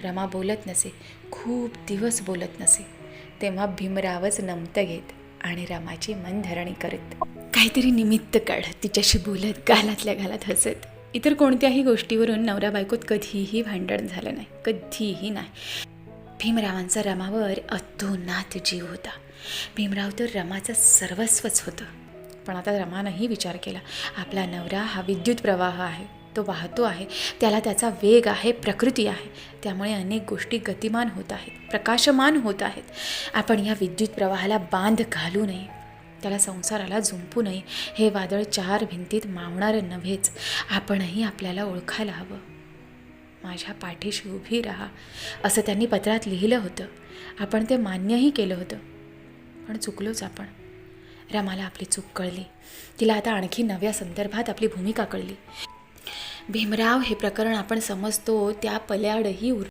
रमा बोलत नसे, खूप दिवस बोलत नसे. तेव्हा भीमरावच नमतं घेत आणि रमाची मनधरणी करत. काहीतरी निमित्त काढ तिच्याशी बोलत, गालातल्या गालात हसत. इतर कोणत्याही गोष्टीवरून नवरा बायकोत कधीही भांडण झालं नाही, कधीही नाही. भीमरावांचा रमावर अतोनात जीव होता. भीमराव तर रमाचं सर्वस्वच होतं. पण आता रमानंही विचार केला, आपला नवरा हा विद्युत प्रवाह आहे, तो वाहतो आहे, त्याला त्याचा वेग आहे, प्रकृती आहे. त्यामुळे अनेक गोष्टी गतिमान होत आहेत, प्रकाशमान होत आहेत. आपण या विद्युत प्रवाहाला बांध घालू नये, त्याला संसाराला झुंपू नये. हे वादळ 4 भिंतीत मावणारं नव्हेच. आपणही आपल्याला ओळखायला हवं. माझ्या पाठीशी उभी राहा, असं त्यांनी पत्रात लिहिलं होतं. आपण ते मान्यही केलं होतं. पण चुकलोच आपण. रमाला आपली चूक कळली. तिला आता आणखी नव्या संदर्भात आपली भूमिका कळली. भीमराव हे प्रकरण आपण समजतो त्या पल्याडही